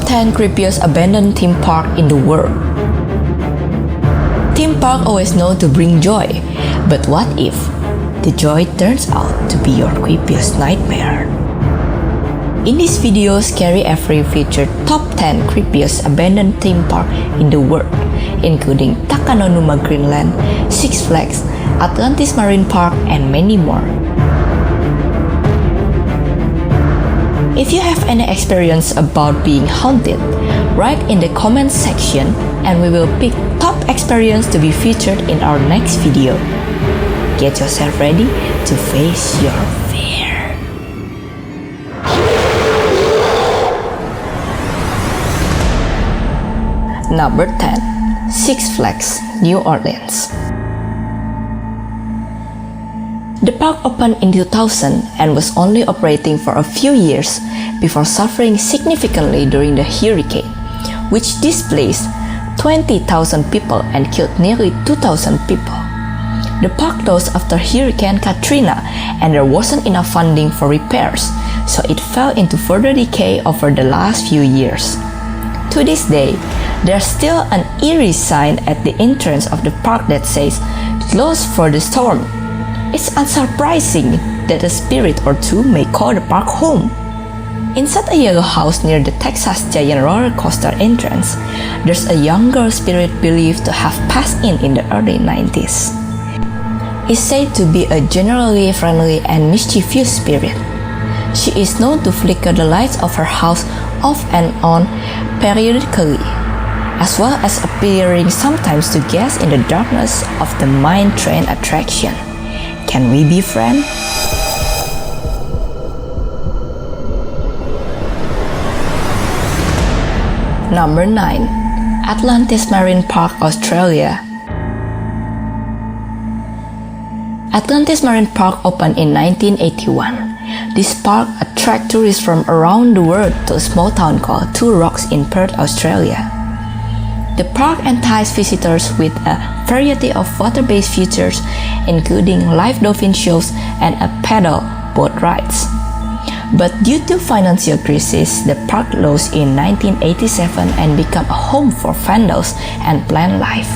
10 creepiest abandoned theme park in the world. Theme park always known to bring joy, but what if the joy turns out to be your creepiest nightmare? In this video, ScaryAvery featured top 10 creepiest abandoned theme park in the world, including Takanonuma Greenland, Six Flags, Atlantis Marine Park, and many more. If you have any experience about being haunted, write in the comments section and we will pick top experience to be featured in our next video. Get yourself ready to face your fear. Number 10. Six Flags, New Orleans. The park opened in 2000 and was only operating for a few years before suffering significantly during the hurricane, which displaced 20,000 people and killed nearly 2,000 people. The park closed after Hurricane Katrina and there wasn't enough funding for repairs, so it fell into further decay over the last few years. To this day, there's still an eerie sign at the entrance of the park that says, "Closed for the storm." It's unsurprising that a spirit or two may call the park home. Inside a yellow house near the Texas Giant roller coaster entrance, there's a young girl spirit believed to have passed in the early 90s. It's said to be a generally friendly and mischievous spirit. She is known to flicker the lights of her house off and on periodically, as well as appearing sometimes to guests in the darkness of the mine train attraction. Can we be friends? Number 9. Atlantis Marine Park, Australia. Atlantis Marine Park opened in 1981. This park attracts tourists from around the world to a small town called Two Rocks in Perth, Australia. The park entices visitors with a variety of water-based features, including live dolphin shows and a paddle boat rides. But due to financial crisis, the park closed in 1987 and became a home for vandals and plant life.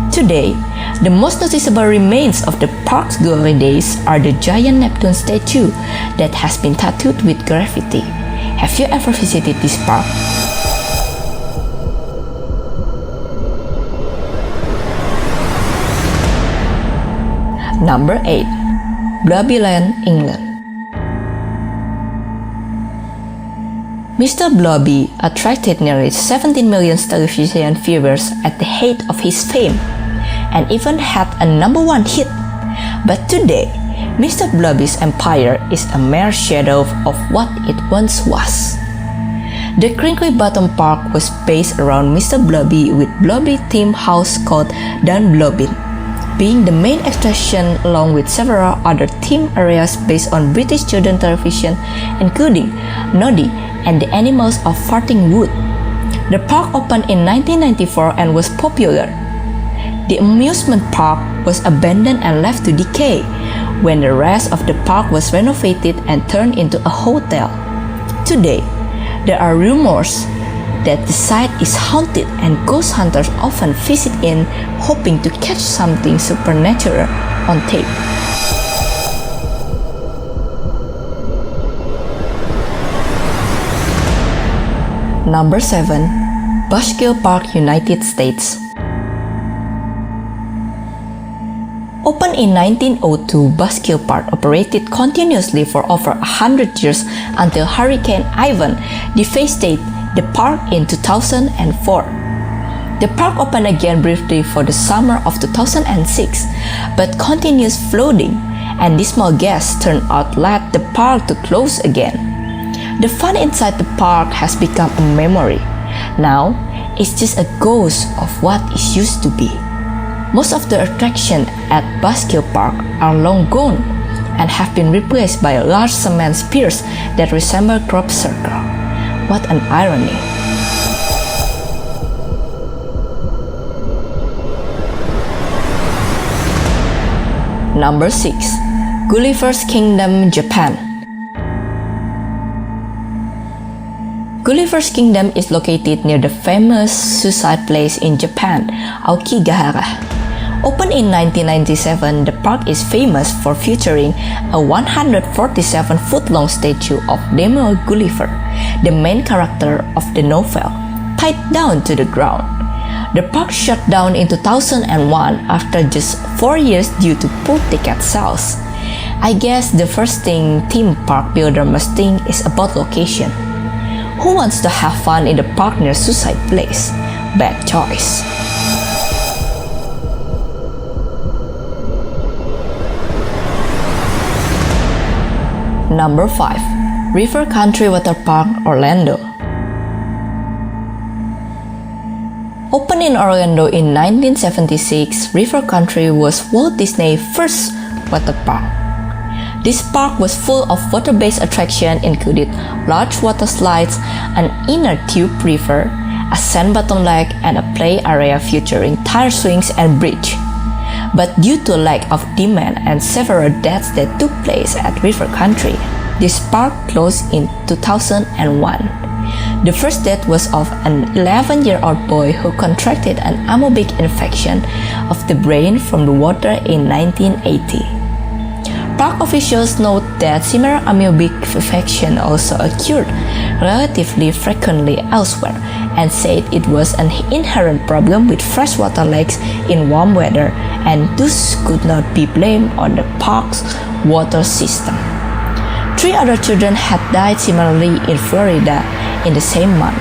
Today, the most noticeable remains of the park's glory days are the giant Neptune statue that has been tattooed with graffiti. Have you ever visited this park? Number 8. Blobbyland, England. Mr. Blobby attracted nearly 17 million television viewers at the height of his fame, and even had a #1 hit. But today, Mr. Blobby's empire is a mere shadow of what it once was. The Crinkly Bottom Park was based around Mr. Blobby, with Blobby themed house called Dan Blobbin being the main attraction, along with several other theme areas based on British children television, including Noddy and the Animals of Farting Wood. The park opened in 1994 and was popular. The amusement park was abandoned and left to decay when the rest of the park was renovated and turned into a hotel. Today, there are rumors that the site is haunted and ghost hunters often visit in hoping to catch something supernatural on tape. Number 7. Buskill Park, United States. Opened in 1902, Buskill Park operated continuously for over 100 years until Hurricane Ivan devastated the park in 2004. The park opened again briefly for the summer of 2006, but continuous flooding and dismal guests turnout led the park to close again. The fun inside the park has become a memory. Now, it's just a ghost of what it used to be. Most of the attractions at Buskill Park are long gone and have been replaced by large cement piers that resemble crop circles. What an irony. Number 6. Gulliver's Kingdom, Japan. Gulliver's Kingdom is located near the famous suicide place in Japan, Aokigahara. Opened in 1997, the park is famous for featuring a 147-foot-long statue of Lemuel Gulliver, the main character of the novel, tied down to the ground. The park shut down in 2001 after just 4 years due to poor ticket sales. I guess the first thing theme park builder must think is about location. Who wants to have fun in the park near suicide place? Bad choice. Number 5. River Country Water Park, Orlando. Opened in Orlando in 1976, River Country was Walt Disney's first water park. This park was full of water-based attractions including large water slides, an inner tube river, a sand-bottom lake, and a play area featuring tire swings and bridge. But due to lack of demand and several deaths that took place at River Country, this park closed in 2001. The first death was of an 11-year-old boy who contracted an amoebic infection of the brain from the water in 1980. Park officials note that similar amoebic infection also occurred relatively frequently elsewhere and said it was an inherent problem with freshwater lakes in warm weather and thus could not be blamed on the park's water system. 3 other children had died similarly in Florida in the same month.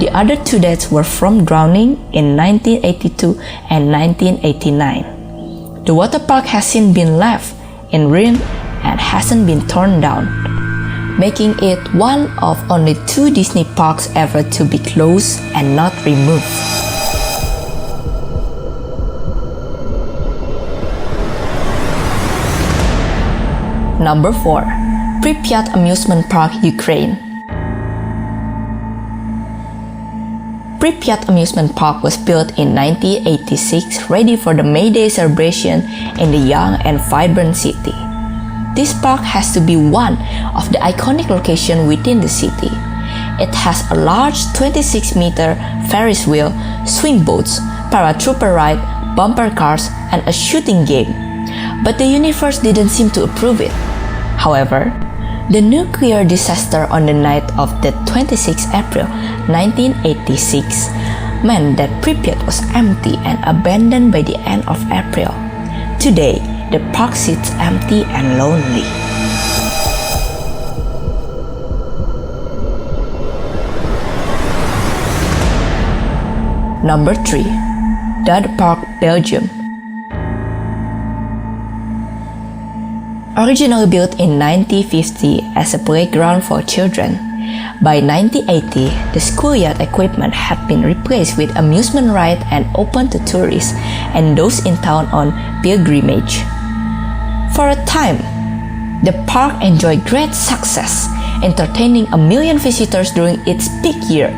The other 2 deaths were from drowning in 1982 and 1989. The water park has since been left in ruin and hasn't been torn down, making it one of only 2 Disney parks ever to be closed and not removed. Number 4. Pripyat Amusement Park, Ukraine. Pripyat Amusement Park was built in 1986, ready for the May Day celebration in the young and vibrant city. This park has to be one of the iconic locations within the city. It has a large 26-meter Ferris wheel, swing boats, paratrooper ride, bumper cars, and a shooting game. But the universe didn't seem to approve it. However, the nuclear disaster on the night of the 26th April 1986 meant that Pripyat was empty and abandoned by the end of April. Today, the park sits empty and lonely. Number 3. Dade Park, Belgium. Originally built in 1950 as a playground for children, by 1980, the schoolyard equipment had been replaced with amusement rides and open to tourists and those in town on pilgrimage. For a time, the park enjoyed great success, entertaining 1 million visitors during its peak year,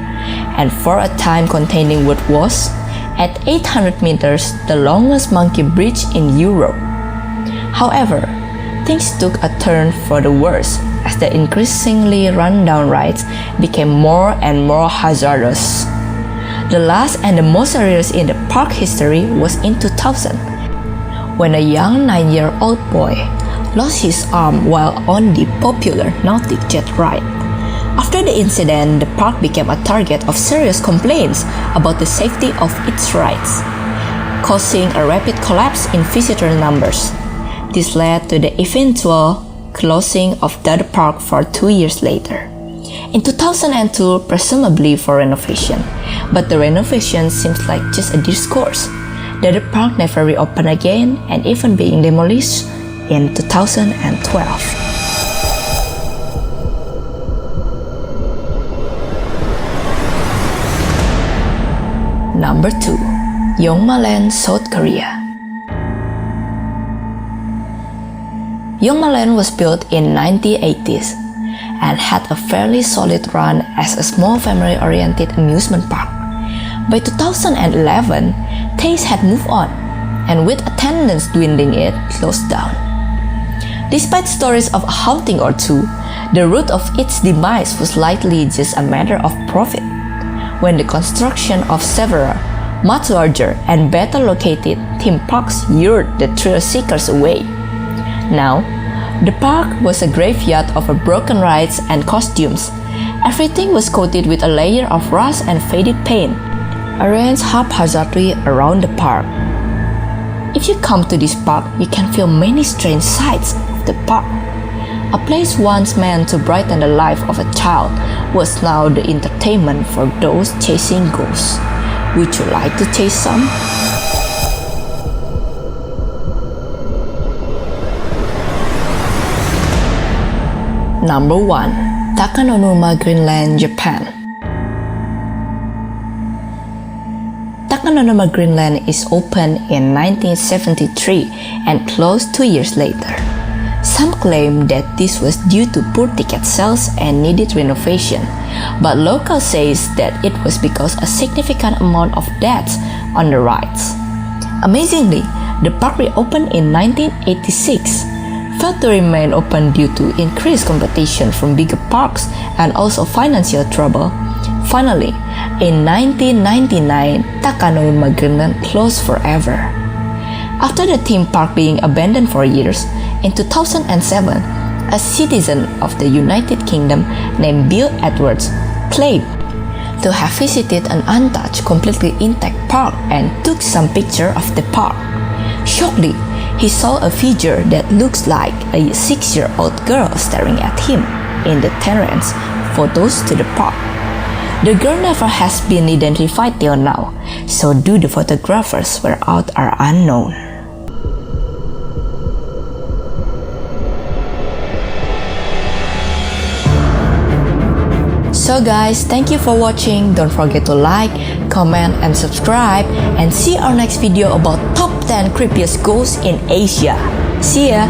and for a time containing what was, at 800 meters, the longest monkey bridge in Europe. However, things took a turn for the worse as the increasingly run-down rides became more and more hazardous. The last and the most serious in the park history was in 2000, when a young 9-year-old boy lost his arm while on the popular Nautic Jet ride. After the incident, the park became a target of serious complaints about the safety of its rides, causing a rapid collapse in visitor numbers. This led to the eventual closing of Dade Park for 2 years later, in 2002, presumably for renovation, but the renovation seems like just a discourse. Dade Park never reopened again and even being demolished in 2012. Number 2. Yongmaland, South Korea. Yongmaland was built in 1980s and had a fairly solid run as a small family-oriented amusement park. By 2011, tastes had moved on, and with attendance dwindling, it closed down. Despite stories of a haunting or two, The root of its demise was likely just a matter of profit, when the construction of several, much larger and better located theme parks lured the thrill seekers away. Now, the park was a graveyard of broken rides and costumes. Everything was coated with a layer of rust and faded paint, arranged haphazardly around the park. If you come to this park, you can feel many strange sides of the park. A place once meant to brighten the life of a child was now the entertainment for those chasing ghosts. Would you like to chase some? Number 1. Takanonuma Greenland, Japan. Takanonuma Greenland is opened in 1973 and closed 2 years later. Some claim that this was due to poor ticket sales and needed renovation, but locals say that it was because a significant amount of deaths on the rides. Amazingly, the park reopened in 1986, failed to remain open due to increased competition from bigger parks and also financial trouble. Finally, in 1999, Takanonuma Greenland closed forever. After the theme park being abandoned for years, in 2007, a citizen of the United Kingdom named Bill Edwards claimed to have visited an untouched, completely intact park and took some pictures of the park. Shockingly, he saw a figure that looks like a 6-year-old girl staring at him in the entrance photos to the park. The girl never has been identified till now, so who the photographers were out are unknown. So guys, thank you for watching. Don't forget to like, comment, and subscribe, and see our next video about top 10 creepiest ghosts in Asia. See ya!